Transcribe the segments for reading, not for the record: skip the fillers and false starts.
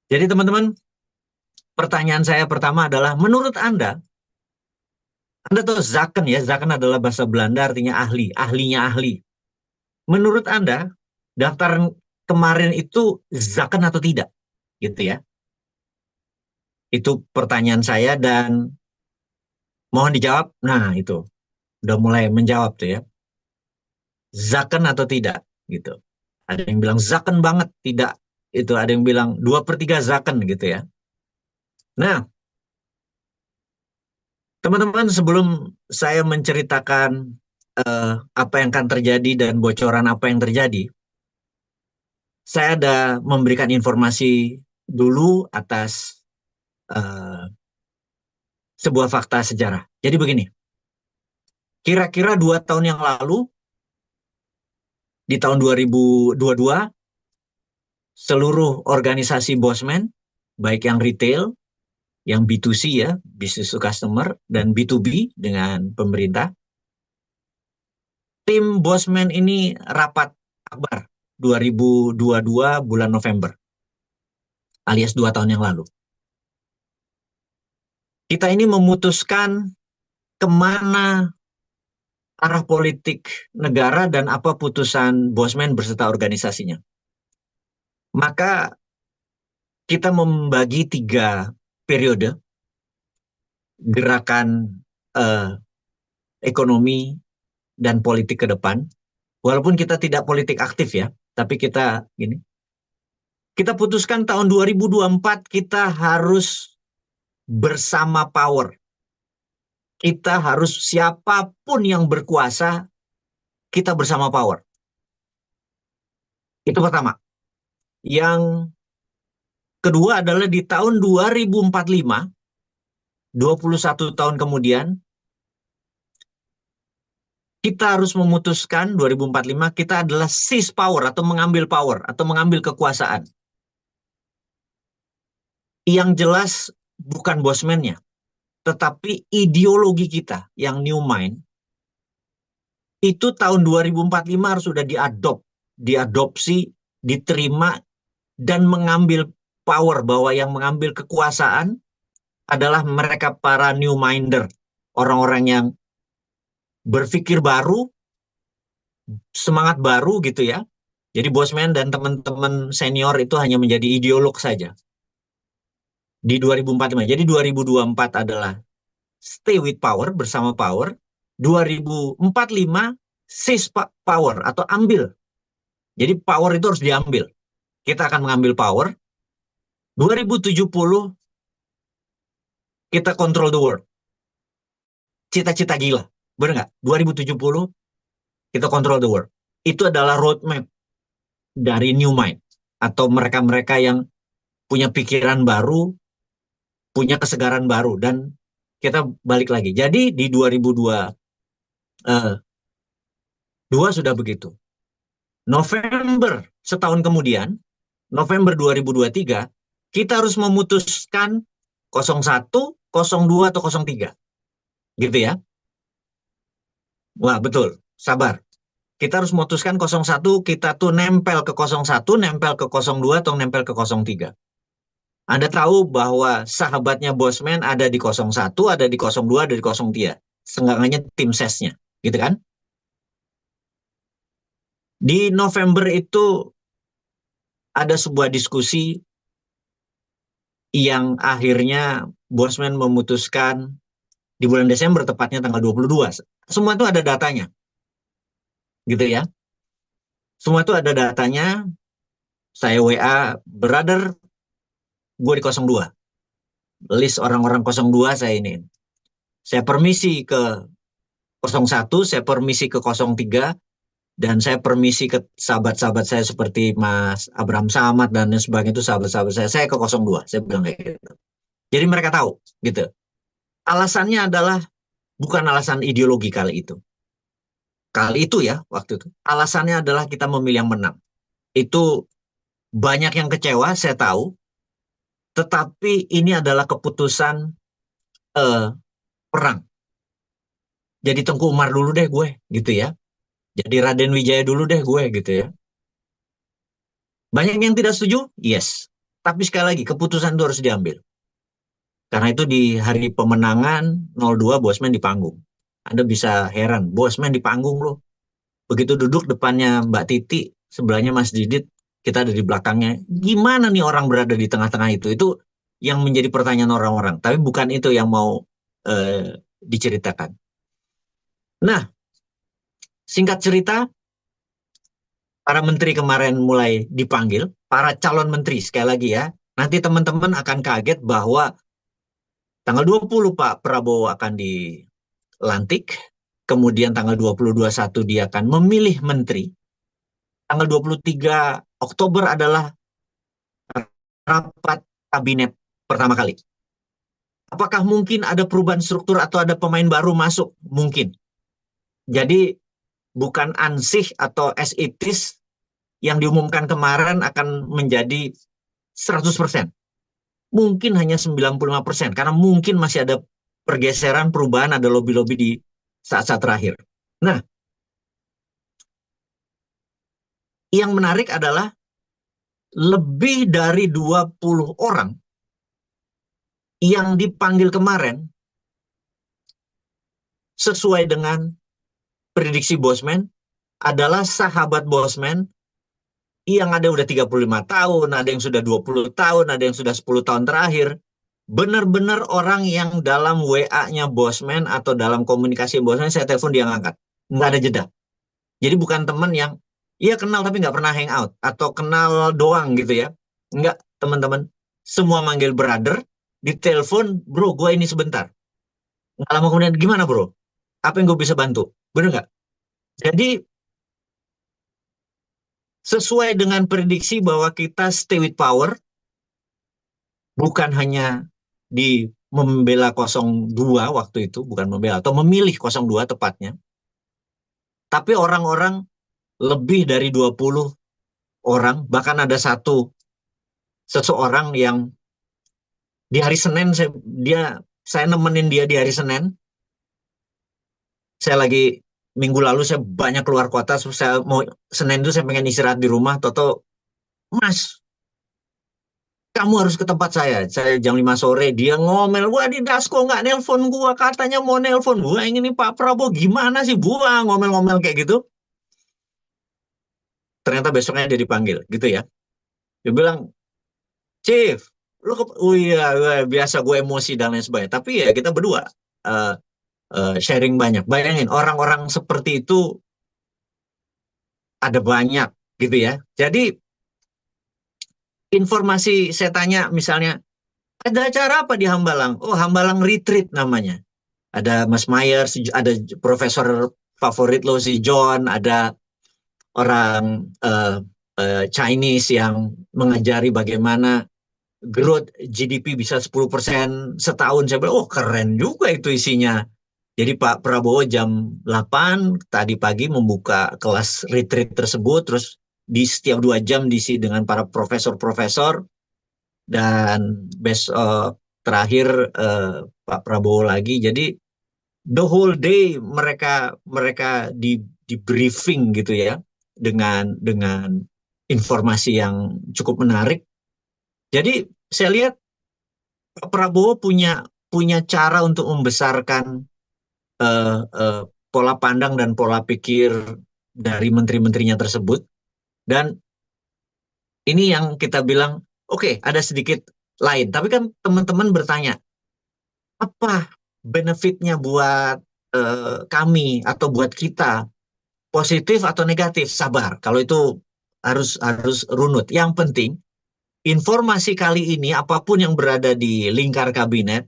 Jadi teman-teman, pertanyaan saya pertama adalah, menurut Anda tahu zaken ya, zaken adalah bahasa Belanda artinya ahli, ahlinya ahli. Menurut Anda, daftar kemarin itu zaken atau tidak? Gitu ya. Itu pertanyaan saya dan mohon dijawab. Nah, itu udah mulai menjawab tuh ya. Zaken atau tidak gitu. Ada yang bilang zaken banget, tidak. Itu ada yang bilang 2/3 zaken gitu ya. Nah, teman-teman, sebelum saya menceritakan apa yang akan terjadi dan bocoran apa yang terjadi, saya ada memberikan informasi dulu atas eh, sebuah fakta sejarah. Jadi begini, kira-kira 2 tahun yang lalu, di tahun 2022, seluruh organisasi Bosman, baik yang retail, yang B2C ya, business to customer, dan B2B dengan pemerintah, tim Bosman ini rapat akbar 2022 bulan November, alias 2 tahun yang lalu. Kita ini memutuskan kemana arah politik negara dan apa putusan Bosman berserta organisasinya. Maka kita membagi 3 periode gerakan eh, ekonomi dan politik ke depan. Walaupun kita tidak politik aktif ya, tapi kita gini, kita putuskan tahun 2024 kita harus bersama power. Kita harus siapapun yang berkuasa, kita bersama power. Itu pertama. Yang kedua adalah di tahun 2045, 21 tahun kemudian, kita harus memutuskan 2045 kita adalah seize power atau mengambil kekuasaan. Yang jelas bukan bosmannya, tetapi ideologi kita yang new mind itu tahun 2045 harus sudah diadopsi, diterima, dan mengambil power, bahwa yang mengambil kekuasaan adalah mereka para new minder, orang-orang yang berpikir baru, semangat baru gitu ya. Jadi Bosman dan teman-teman senior itu hanya menjadi ideolog saja di 2045. Jadi 2024 adalah stay with power, bersama power. 2045 seize power atau ambil. Jadi power itu harus diambil. Kita akan mengambil power. 2070 kita control the world. Cita-cita gila. Benar nggak? 2070 kita control the world. Itu adalah roadmap dari New Mind. Atau mereka-mereka yang punya pikiran baru, punya kesegaran baru. Dan kita balik lagi. Jadi di 2002 sudah begitu. November setahun kemudian, November 2023, kita harus memutuskan 01, 02, atau 03. Gitu ya. Wah, betul. Sabar. Kita harus memutuskan 01, kita tuh nempel ke 01, nempel ke 02, atau nempel ke 03. Anda tahu bahwa sahabatnya Bosman ada di 01, ada di 02, ada di 03. Seenggaknya tim sesnya. Gitu kan? Di November itu ada sebuah diskusi yang akhirnya Bosman memutuskan di bulan Desember, tepatnya tanggal 22. Semua itu ada datanya. Gitu ya. Semua itu ada datanya. Saya WA, brother, gue di 02. List orang-orang 02 saya ini. Saya permisi ke 01, saya permisi ke 03, dan saya permisi ke sahabat-sahabat saya seperti Mas Abraham Samad dan sebagainya, itu sahabat-sahabat saya ke 02. Saya bilang kayak gitu. Jadi mereka tahu gitu. Alasannya adalah bukan alasan ideologi kali itu. Kali itu ya, waktu itu. Alasannya adalah kita memilih yang menang. Itu banyak yang kecewa, saya tahu. Tetapi ini adalah keputusan eh, perang. Jadi Tengku Umar dulu deh gue, gitu ya. Jadi Raden Wijaya dulu deh gue, gitu ya. Banyak yang tidak setuju? Yes. Tapi sekali lagi, keputusan itu harus diambil. Karena itu di hari pemenangan 02 Bosman di panggung. Anda bisa heran, Bosman di panggung loh. Begitu duduk depannya Mbak Titi, sebelahnya Mas Didit, kita ada di belakangnya. Gimana nih orang berada di tengah-tengah itu? Itu yang menjadi pertanyaan orang-orang. Tapi bukan itu yang mau diceritakan. Nah, singkat cerita, para menteri kemarin mulai dipanggil, para calon menteri sekali lagi ya. Nanti teman-teman akan kaget bahwa tanggal 20 Pak Prabowo akan dilantik, kemudian tanggal 20-21 dia akan memilih menteri. Tanggal 23 Oktober adalah rapat kabinet pertama kali. Apakah mungkin ada perubahan struktur atau ada pemain baru masuk? Mungkin. Jadi bukan ansih atau as it is yang diumumkan kemarin akan menjadi 100%. Mungkin hanya 95%, karena mungkin masih ada pergeseran, perubahan, ada lobby-lobby di saat-saat terakhir. Nah, yang menarik adalah lebih dari 20 orang yang dipanggil kemarin sesuai dengan prediksi Bosman adalah sahabat Bosman yang ada udah 35 tahun, ada yang sudah 20 tahun, ada yang sudah 10 tahun terakhir. Benar-benar orang yang dalam WA-nya Bosman atau dalam komunikasi Bosman, saya telepon dia ngangkat. Nggak ada jeda. Jadi bukan teman yang, iya kenal tapi nggak pernah hangout, atau kenal doang gitu ya. Nggak, teman-teman. Semua manggil brother, ditelepon, bro, gue ini sebentar. Nggak lama kemudian, gimana bro? Apa yang gue bisa bantu? Bener nggak? Jadi sesuai dengan prediksi bahwa kita stay with power, bukan hanya di membela 02 waktu itu, bukan membela, atau memilih 02 tepatnya, tapi orang-orang lebih dari 20 orang, bahkan ada seseorang yang di hari Senin, saya nemenin dia di hari Senin, saya lagi minggu lalu saya banyak keluar kota, saya mau Senin itu saya pengen istirahat di rumah, Toto, Mas, kamu harus ke tempat saya jam 5 sore, dia ngomel, wah di Dasko nggak nelpon gua, katanya mau nelpon gua, ini Pak Prabowo gimana sih, gua ngomel-ngomel kayak gitu. Ternyata besoknya dia dipanggil, gitu ya. Dia bilang, Chief, oh iya, biasa gue emosi dan lain sebagainya. Tapi ya kita berdua uh, sharing banyak. Bayangin, orang-orang seperti itu ada banyak, gitu ya. Jadi, informasi saya tanya misalnya, ada acara apa di Hambalang? Oh, Hambalang Retreat namanya. Ada Mas Mayer, ada profesor favorit lo si John, ada orang Chinese yang mengajari bagaimana growth GDP bisa 10% setahun. Saya bilang, oh keren juga itu isinya. Jadi Pak Prabowo jam 8 tadi pagi membuka kelas retreat tersebut, terus di setiap 2 jam diisi dengan para profesor-profesor, dan besok terakhir Pak Prabowo lagi. Jadi the whole day mereka mereka di briefing gitu ya, dengan informasi yang cukup menarik. Jadi saya lihat Pak Prabowo punya punya cara untuk membesarkan eh, eh, pola pandang dan pola pikir dari menteri-menterinya tersebut. Dan ini yang kita bilang, oke, ada sedikit lain. Tapi kan teman-teman bertanya, apa benefitnya buat kami atau buat kita, positif atau negatif? Sabar, kalau itu harus harus runut. Yang penting, informasi kali ini, apapun yang berada di lingkar kabinet,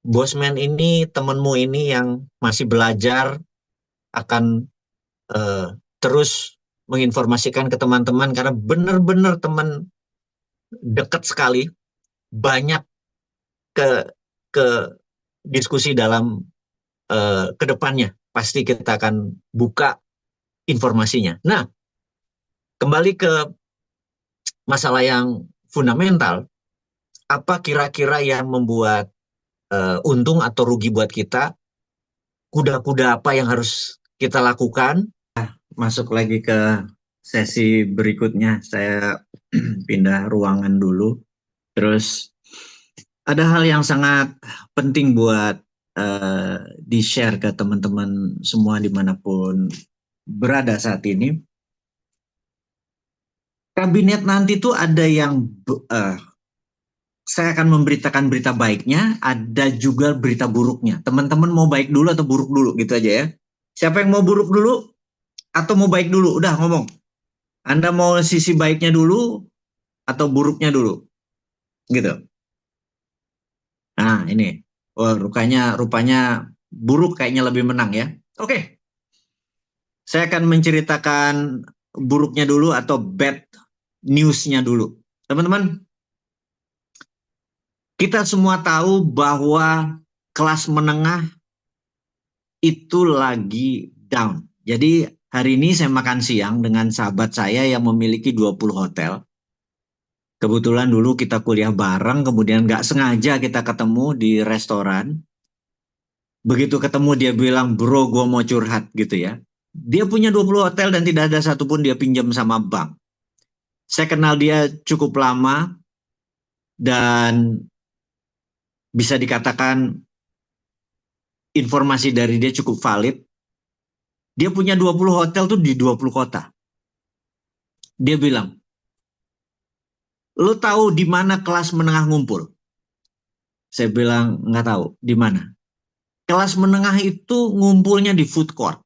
Bosman ini, temenmu ini yang masih belajar, akan eh, terus menginformasikan ke teman-teman, karena benar-benar teman dekat sekali, banyak ke ke diskusi dalam ke depannya. Pasti kita akan buka informasinya. Nah, kembali ke masalah yang fundamental, apa kira-kira yang membuat untung atau rugi buat kita? Kuda-kuda apa yang harus kita lakukan? Masuk lagi ke sesi berikutnya saya pindah ruangan dulu. Terus ada hal yang sangat penting buat di-share ke teman-teman semua dimanapun berada saat ini. Kabinet nanti tuh ada yang saya akan memberitakan berita baiknya, ada juga berita buruknya. Teman-teman mau baik dulu atau buruk dulu gitu aja ya. Siapa yang mau buruk dulu atau mau baik dulu? Udah ngomong. Anda mau sisi baiknya dulu atau buruknya dulu? Gitu. Nah, ini. Oh, rupanya buruk kayaknya lebih menang ya. Oke, saya akan menceritakan buruknya dulu atau bad news-nya dulu. Teman-teman, kita semua tahu bahwa kelas menengah itu lagi down. Jadi hari ini saya makan siang dengan sahabat saya yang memiliki 20 hotel. Kebetulan dulu kita kuliah bareng, kemudian nggak sengaja kita ketemu di restoran. Begitu ketemu dia bilang, bro gue mau curhat gitu ya. Dia punya 20 hotel dan tidak ada satupun dia pinjam sama bank. Saya kenal dia cukup lama dan bisa dikatakan informasi dari dia cukup valid. Dia punya 20 hotel tuh di 20 kota. Dia bilang, lo tahu di mana kelas menengah ngumpul? Saya bilang, nggak tahu. Di mana? Kelas menengah itu ngumpulnya di food court.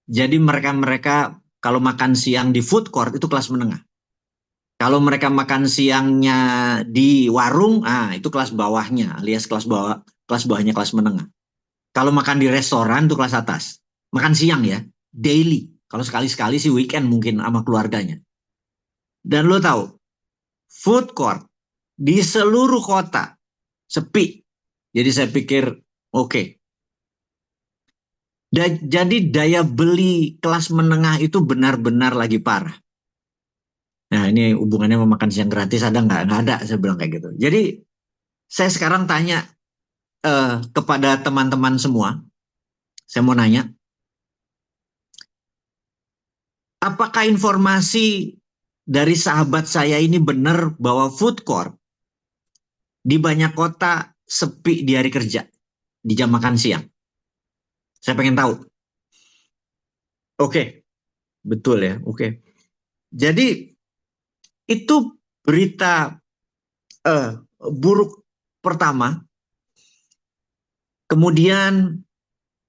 Jadi mereka-mereka kalau makan siang di food court itu kelas menengah. Kalau mereka makan siangnya di warung, itu kelas bawahnya, alias kelas bawahnya kelas menengah. Kalau makan di restoran itu kelas atas. Makan siang ya, daily. Kalau sekali-sekali sih weekend mungkin sama keluarganya. Dan lo tahu, food court di seluruh kota sepi. Jadi saya pikir, oke. Jadi daya beli kelas menengah itu benar-benar lagi parah. Nah ini hubungannya sama makan siang gratis ada nggak? Nggak ada, saya bilang kayak gitu. Jadi saya sekarang tanya kepada teman-teman semua, saya mau nanya, apakah informasi dari sahabat saya ini benar bahwa food court di banyak kota sepi di hari kerja, di jam makan siang? Saya pengen tahu. Oke, betul ya. Oke. Jadi itu berita buruk pertama. Kemudian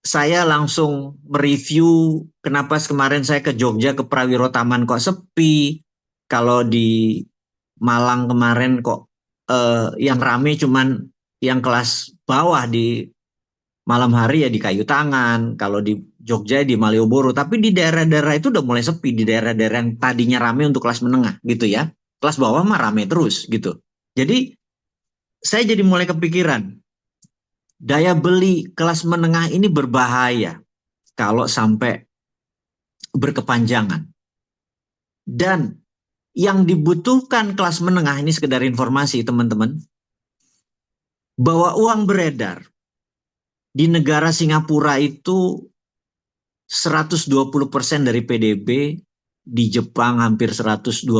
saya langsung mereview kenapa kemarin saya ke Jogja ke Prawiro Taman kok sepi. Kalau di Malang kemarin kok yang rame cuman yang kelas bawah di malam hari ya di Kayu Tangan, kalau di Jogja di Malioboro, tapi di daerah-daerah itu udah mulai sepi, di daerah-daerah yang tadinya rame untuk kelas menengah gitu ya. Kelas bawah mah rame terus gitu. Jadi saya jadi mulai kepikiran, daya beli kelas menengah ini berbahaya kalau sampai berkepanjangan. Dan yang dibutuhkan kelas menengah ini sekedar informasi teman-teman, bahwa uang beredar di negara Singapura itu 120% dari PDB, di Jepang hampir 120,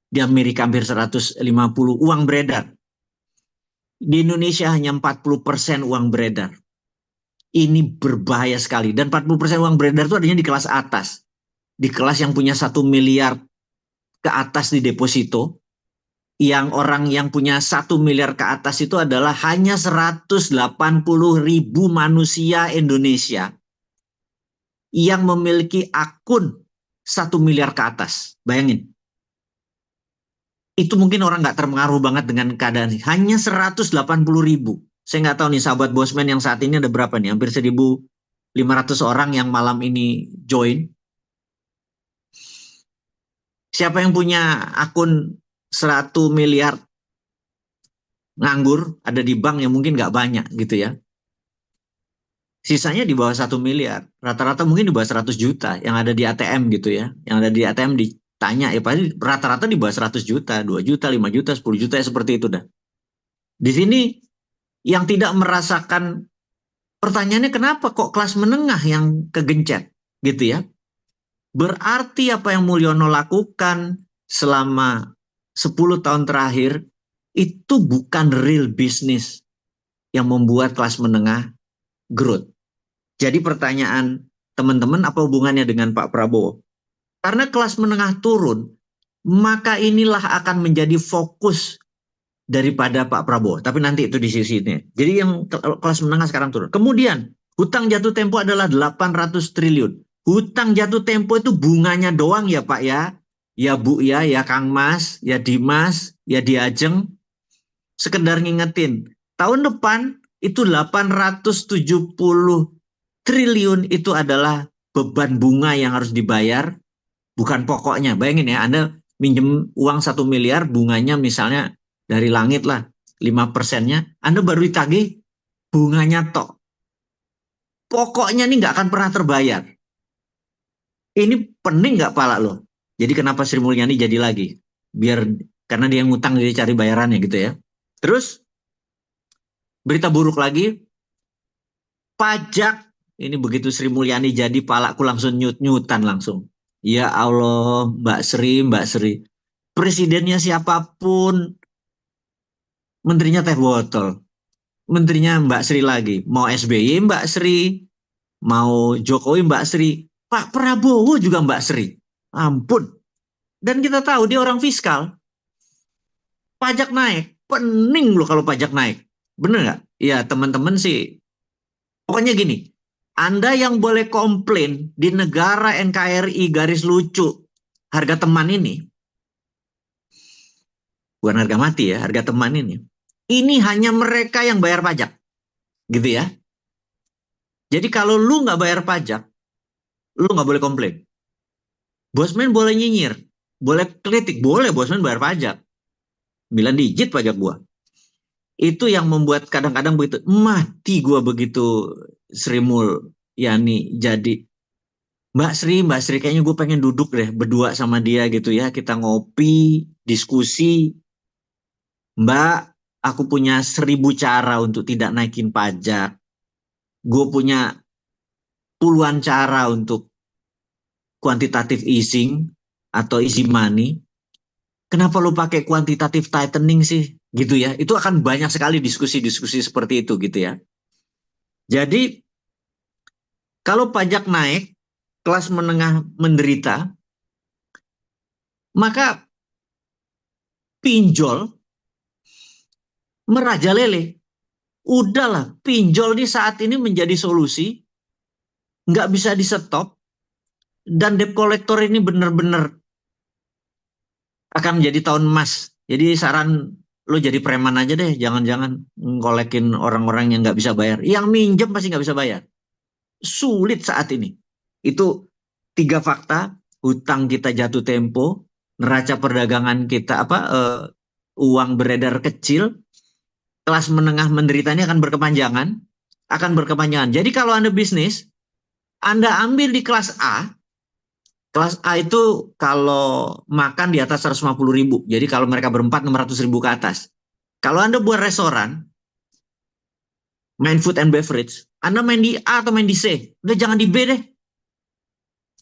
di Amerika hampir 150 uang beredar. Di Indonesia hanya 40% uang beredar. Ini berbahaya sekali. Dan 40% uang beredar itu adanya di kelas atas. Di kelas yang punya 1 miliar ke atas di deposito. Yang orang yang punya 1 miliar ke atas itu adalah hanya 180.000 manusia Indonesia yang memiliki akun 1 miliar ke atas. Bayangin. Itu mungkin orang nggak terpengaruh banget dengan keadaan ini. Hanya 180.000. Saya nggak tahu nih sahabat Bosman yang saat ini ada berapa nih. Hampir 1.500 orang yang malam ini join. Siapa yang punya akun 1 miliar nganggur ada di bank yang mungkin nggak banyak gitu ya. Sisanya di bawah 1 miliar. Rata-rata mungkin di bawah 100 juta yang ada di ATM gitu ya. Yang ada di ATM ditanya ya pasti rata-rata di bawah 100 juta, 2 juta, 5 juta, 10 juta ya seperti itu dah. Di sini yang tidak merasakan, pertanyaannya kenapa kok kelas menengah yang kegencet gitu ya. Berarti apa yang Mulyono lakukan selama 10 tahun terakhir itu bukan real business yang membuat kelas menengah growth. Jadi pertanyaan teman-teman, apa hubungannya dengan Pak Prabowo? Karena kelas menengah turun, maka inilah akan menjadi fokus daripada Pak Prabowo. Tapi nanti itu di sisi ini. Jadi yang kelas menengah sekarang turun. Kemudian hutang jatuh tempo adalah 800 triliun. Hutang jatuh tempo itu bunganya doang ya Pak ya. Ya Bu ya Kang Mas, ya Dimas, ya Diajeng. Sekedar ngingetin. Tahun depan itu 870 triliun itu adalah beban bunga yang harus dibayar, bukan pokoknya. Bayangin ya, Anda minjem uang 1 miliar, bunganya misalnya dari langit lah, 5%-nya, Anda baru ditagih bunganya tok. Pokoknya ini nggak akan pernah terbayar. Ini pening nggak pala lo? Jadi kenapa Sri Mulyani jadi lagi? Karena dia ngutang jadi cari bayarannya gitu ya. Terus berita buruk lagi, pajak. Ini begitu Sri Mulyani jadi palaku langsung nyut-nyutan langsung. Ya Allah, Mbak Sri. Presidennya siapapun, menterinya teh botol. Menterinya Mbak Sri lagi. Mau SBY Mbak Sri, mau Jokowi Mbak Sri, Pak Prabowo juga Mbak Sri. Ampun. Dan kita tahu dia orang fiskal. Pajak naik. Pening loh kalau pajak naik. Bener nggak? Ya teman-teman sih. Pokoknya gini. Anda yang boleh komplain di negara NKRI garis lucu harga teman ini. Bukan harga mati ya, harga teman ini. Ini hanya mereka yang bayar pajak. Gitu ya. Jadi kalau lu nggak bayar pajak, lu nggak boleh komplain. Bosman boleh nyinyir, boleh kritik, boleh Bosman bayar pajak. 9 digit pajak gua. Itu yang membuat kadang-kadang begitu, mati gua begitu Sri Mulyani jadi. Mbak Sri kayaknya gue pengen duduk deh berdua sama dia gitu ya. Kita ngopi, diskusi. Mbak, aku punya 1000 cara untuk tidak naikin pajak. Gue punya puluhan cara untuk quantitative easing atau easy money. Kenapa lu pakai quantitative tightening sih? Gitu ya. Itu akan banyak sekali diskusi-diskusi seperti itu gitu ya. Jadi kalau pajak naik, kelas menengah menderita, maka pinjol merajalela. Udahlah, pinjol di saat ini menjadi solusi, nggak bisa di stop, dan debt collector ini benar-benar akan menjadi tahun emas. Jadi saran lo jadi preman aja deh, jangan-jangan ngolekin orang-orang yang nggak bisa bayar. Yang minjem pasti nggak bisa bayar. Sulit saat ini. Itu 3 fakta: hutang kita jatuh tempo, neraca perdagangan kita uang beredar kecil, kelas menengah menderita ini akan berkepanjangan. Jadi kalau Anda bisnis, Anda ambil di kelas A. Kelas A itu kalau makan di atas 150.000. Jadi kalau mereka berempat 600.000 ke atas. Kalau Anda buat restoran, main food and beverage, Anda main di A atau main di C. Udah jangan di B deh.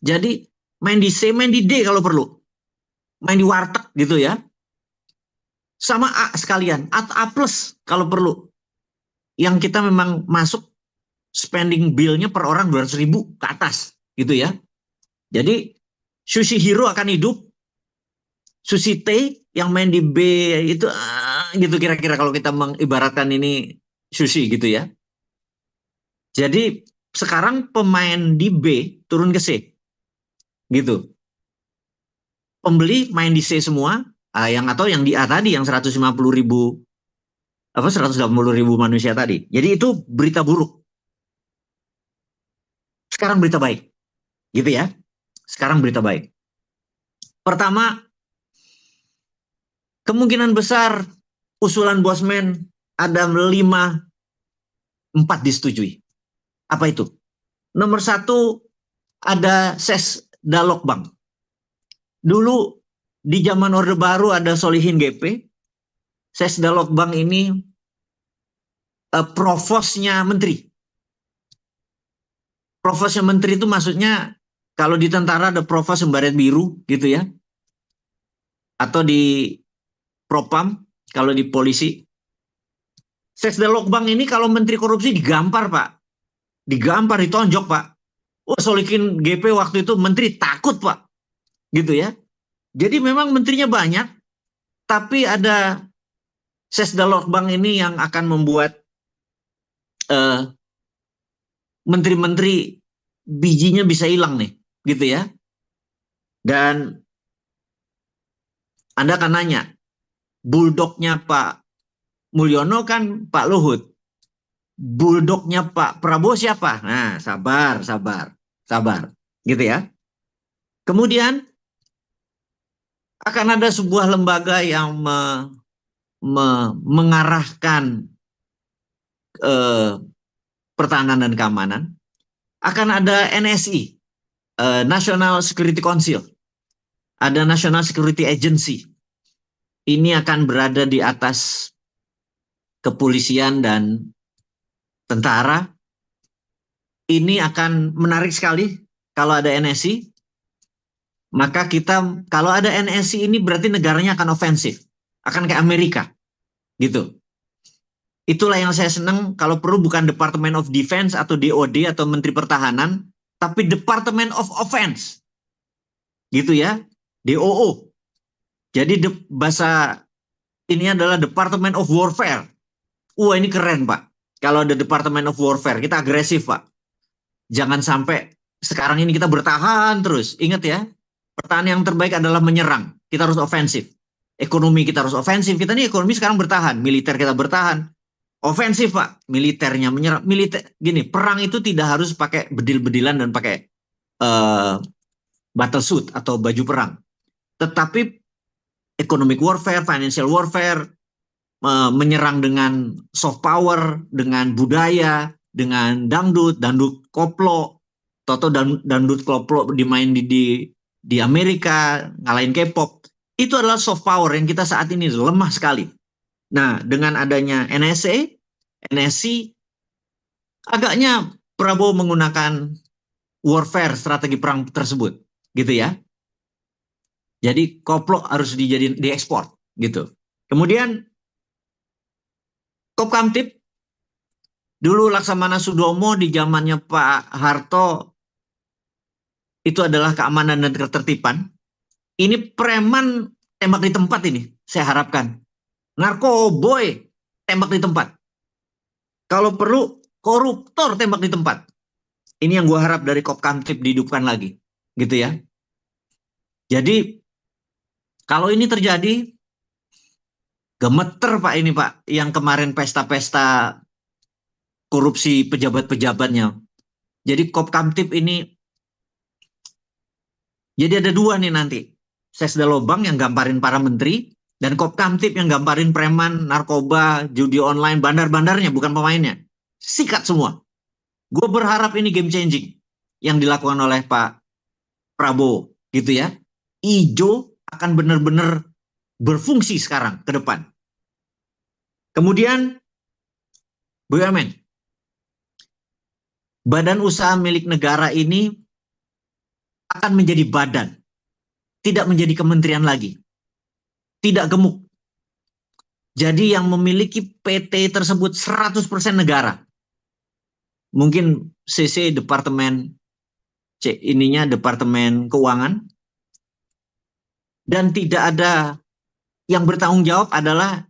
Jadi main di C, main di D kalau perlu. Main di warteg gitu ya. Sama A sekalian. Atau A plus kalau perlu. Yang kita memang masuk spending bill-nya per orang 200.000 ke atas. Gitu ya. Jadi Sushi Hero akan hidup. Sushi T yang main di B itu gitu kira-kira kalau kita mengibaratkan ini sushi gitu ya. Jadi sekarang pemain di B turun ke C gitu. Pembeli main di C semua, yang di A tadi yang 150.000 180.000 manusia tadi. Jadi itu berita buruk. Sekarang berita baik. Gitu ya. Sekarang berita baik. Pertama, kemungkinan besar usulan Bosman ada 4 disetujui. Apa itu? Nomor 1, ada ses Dalog Bank. Dulu di zaman Orde Baru ada Solihin GP. Ses Dalog Bank ini provosnya menteri. Provosnya menteri itu maksudnya Kalau di tentara ada provos sembaret biru gitu ya, atau di propam kalau di polisi. Sesdelokbang ini kalau menteri korupsi digampar Pak, digampar, ditonjok Pak. Oh, Solikin GP waktu itu menteri takut Pak, gitu ya. Jadi memang menterinya banyak, tapi ada Sesdelokbang ini yang akan membuat menteri-menteri bijinya bisa hilang nih, gitu ya. Dan Anda akan nanya, buldognya Pak Mulyono kan Pak Luhut, buldognya Pak Prabowo siapa? Nah, sabar, sabar, sabar, gitu ya. Kemudian akan ada sebuah lembaga yang mengarahkan eh, pertahanan dan keamanan. Akan ada NSI, National Security Council, ada National Security Agency. Ini akan berada di atas kepolisian dan tentara. Ini akan menarik sekali kalau ada NSI. Maka kita, kalau ada NSI ini berarti negaranya akan ofensif. Akan kayak Amerika, gitu. Itulah yang saya senang, kalau perlu bukan Department of Defense atau DOD atau Menteri Pertahanan, tapi Department of Offense. Gitu ya, DOO. Jadi bahasa ini adalah Department of Warfare. Wah, ini keren Pak. Kalau ada Department of Warfare, kita agresif Pak. Jangan sampai sekarang ini kita bertahan terus. Ingat ya, pertahanan yang terbaik adalah menyerang. Kita harus ofensif. Ekonomi kita harus ofensif. Kita ini ekonomi sekarang bertahan. Militer kita bertahan. Ofensif Pak. Militernya menyerang. Militer, gini, perang itu tidak harus pakai bedil-bedilan dan pakai battle suit atau baju perang. Tetapi economic warfare, financial warfare, menyerang dengan soft power, dengan budaya, dengan dangdut, dangdut koplo, atau dangdut koplo dimain di Amerika, ngalahin K-pop. Itu adalah soft power yang kita saat ini lemah sekali. Nah, dengan adanya NSC, agaknya Prabowo menggunakan warfare, strategi perang tersebut, gitu ya. Jadi koplo harus diekspor, gitu. Kemudian Kopkamtib, dulu Laksamana Sudomo di zamannya Pak Harto itu adalah keamanan dan ketertiban. Ini preman tembak di tempat ini, saya harapkan. Narkoboy tembak di tempat. Kalau perlu koruptor tembak di tempat. Ini yang gue harap dari Kopkamtib dihidupkan lagi, gitu ya. Jadi kalau ini terjadi, gemeter Pak ini Pak, yang kemarin pesta-pesta korupsi pejabat-pejabatnya. Jadi Kopkamtib ini, jadi ada dua nih nanti. Sesdelobang yang gambarin para menteri, dan Kopkamtib yang gambarin preman, narkoba, judi online, bandar-bandarnya, bukan pemainnya. Sikat semua. Gue berharap ini game changing yang dilakukan oleh Pak Prabowo, gitu ya. Ijo akan benar-benar berfungsi sekarang ke depan. Kemudian BUMN. Badan usaha milik negara ini akan menjadi badan, tidak menjadi kementerian lagi. Tidak gemuk. Jadi yang memiliki PT tersebut 100% negara. Mungkin CC Departemen ininya Departemen Keuangan. Dan tidak ada yang bertanggung jawab adalah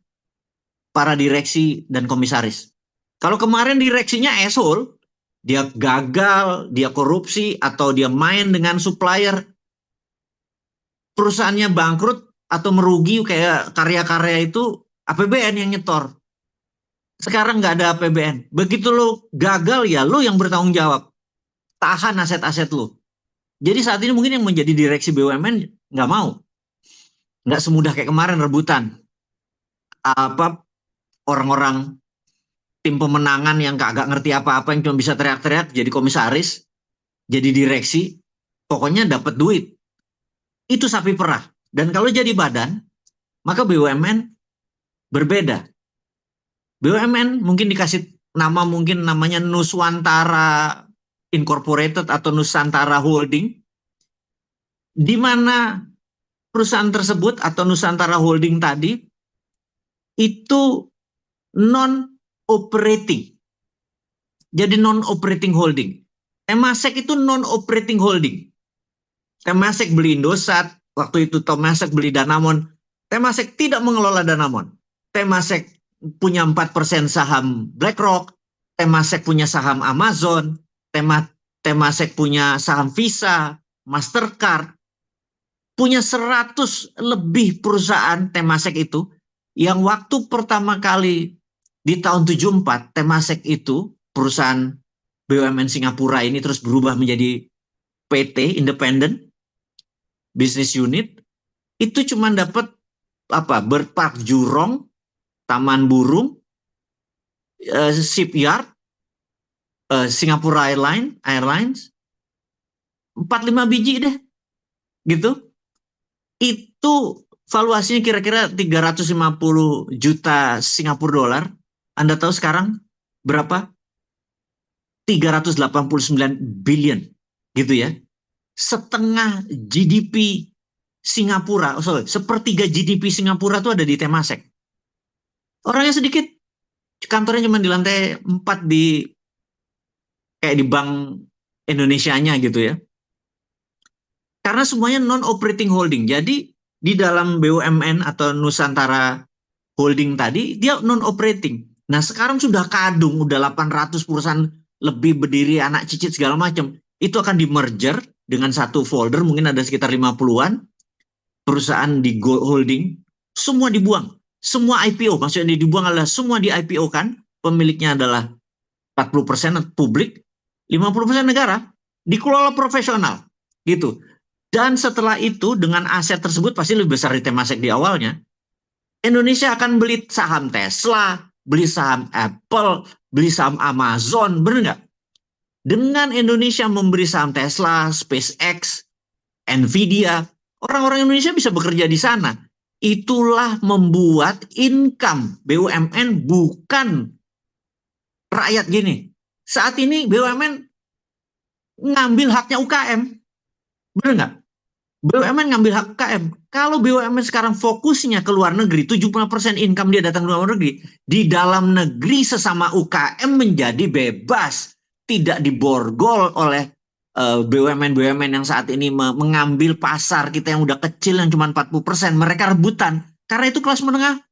para direksi dan komisaris. Kalau kemarin direksinya asshole, dia gagal, dia korupsi, atau dia main dengan supplier, perusahaannya bangkrut atau merugi kayak karya-karya itu, APBN yang nyetor. Sekarang nggak ada APBN. Begitu lo gagal ya lo yang bertanggung jawab. Tahan aset-aset lo. Jadi saat ini mungkin yang menjadi direksi BUMN nggak mau. Nggak semudah kayak kemarin rebutan. Apa orang-orang tim pemenangan yang kagak ngerti apa-apa yang cuma bisa teriak-teriak jadi komisaris, jadi direksi, pokoknya dapat duit. Itu sapi perah. Dan kalau jadi badan, maka BUMN berbeda. BUMN mungkin dikasih nama, mungkin namanya Nuswantara Incorporated atau Nusantara Holding. di mana perusahaan tersebut atau Nusantara Holding tadi itu non-operating. Jadi non-operating holding. Temasek itu non-operating holding. Temasek beli Indosat, waktu itu Temasek beli Danamon. Temasek tidak mengelola Danamon. Temasek punya 4% saham BlackRock. Temasek punya saham Amazon. Temasek punya saham Visa, Mastercard. Punya 100 lebih perusahaan Temasek itu, yang waktu pertama kali di tahun 74 Temasek itu perusahaan BUMN Singapura ini terus berubah menjadi PT Independent Business Unit, itu cuma dapat Bird Park Jurong, Taman Burung, Shipyard, Singapura Airlines 4-5 biji deh gitu. Itu valuasinya kira-kira 350 juta Singapura dolar. Anda tahu sekarang berapa? 389 billion gitu ya. Setengah GDP Singapura, sepertiga GDP Singapura itu ada di Temasek. Orangnya sedikit, kantornya cuma di lantai 4 kayak di Bank Indonesianya gitu ya. Karena semuanya non-operating holding. Jadi di dalam BUMN atau Nusantara Holding tadi, dia non-operating. Nah sekarang sudah kadung, udah 800 perusahaan lebih berdiri, anak cicit segala macam. Itu akan di-merger dengan satu folder, mungkin ada sekitar 50-an perusahaan di holding, semua dibuang. Semua IPO, maksudnya dibuang adalah semua di IPO kan, pemiliknya adalah 40% publik, 50% negara, dikelola profesional gitu. Dan setelah itu dengan aset tersebut pasti lebih besar di Temasek di awalnya, Indonesia akan beli saham Tesla, beli saham Apple, beli saham Amazon, benar nggak? Dengan Indonesia memberi saham Tesla, SpaceX, Nvidia, orang-orang Indonesia bisa bekerja di sana. Itulah membuat income BUMN bukan rakyat gini. Saat ini BUMN ngambil haknya UKM, benar nggak? BUMN ngambil hak UKM. Kalau BUMN sekarang fokusnya ke luar negeri, 70% income dia datang ke luar negeri. Di dalam negeri sesama UKM menjadi bebas. Tidak diborgol oleh BUMN-BUMN yang saat ini mengambil pasar kita yang udah kecil yang cuma 40%. Mereka rebutan. Karena itu kelas menengah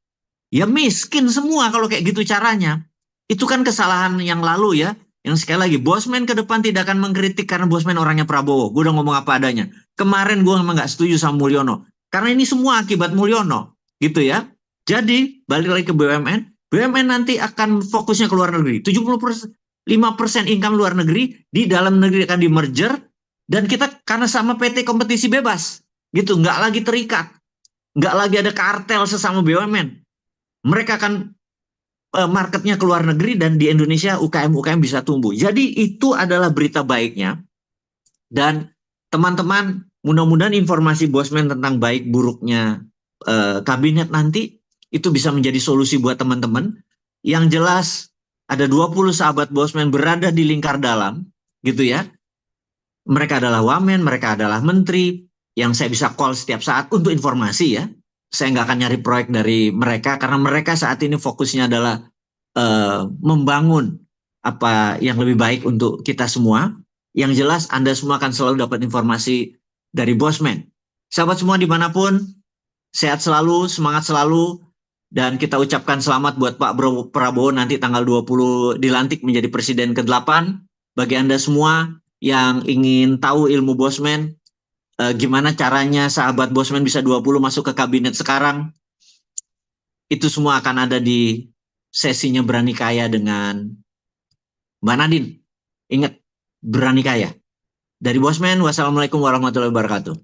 ya miskin semua kalau kayak gitu caranya. Itu kan kesalahan yang lalu ya. Yang sekali lagi, Bosman ke depan tidak akan mengkritik karena Bosman orangnya Prabowo. Gue udah ngomong apa adanya. Kemarin gue memang nggak setuju sama Mulyono. Karena ini semua akibat Mulyono. Gitu ya. Jadi, balik lagi ke BUMN. BUMN nanti akan fokusnya ke luar negeri. 75% income luar negeri. Di dalam negeri akan di-merger. Dan kita karena sama PT kompetisi bebas. Gitu, nggak lagi terikat. Nggak lagi ada kartel sesama BUMN. Mereka akan marketnya ke luar negeri dan di Indonesia UKM-UKM bisa tumbuh. Jadi itu adalah berita baiknya. Dan teman-teman, mudah-mudahan informasi Bosman tentang baik buruknya kabinet nanti itu bisa menjadi solusi buat teman-teman. Yang jelas ada 20 sahabat Bosman berada di lingkar dalam, gitu ya. Mereka adalah wamen, mereka adalah menteri yang saya bisa call setiap saat untuk informasi ya. Saya nggak akan nyari proyek dari mereka karena mereka saat ini fokusnya adalah membangun apa yang lebih baik untuk kita semua. Yang jelas Anda semua akan selalu dapat informasi dari Bosman. Sahabat semua dimanapun, sehat selalu, semangat selalu, dan kita ucapkan selamat buat Pak Prabowo nanti tanggal 20 dilantik menjadi Presiden ke-8. Bagi Anda semua yang ingin tahu ilmu Bosman, gimana caranya sahabat Bosman bisa 20 masuk ke kabinet sekarang, itu semua akan ada di sesinya Berani Kaya dengan Mbak Nadine. Ingat, Berani Kaya. Dari Bosman, wassalamualaikum warahmatullahi wabarakatuh.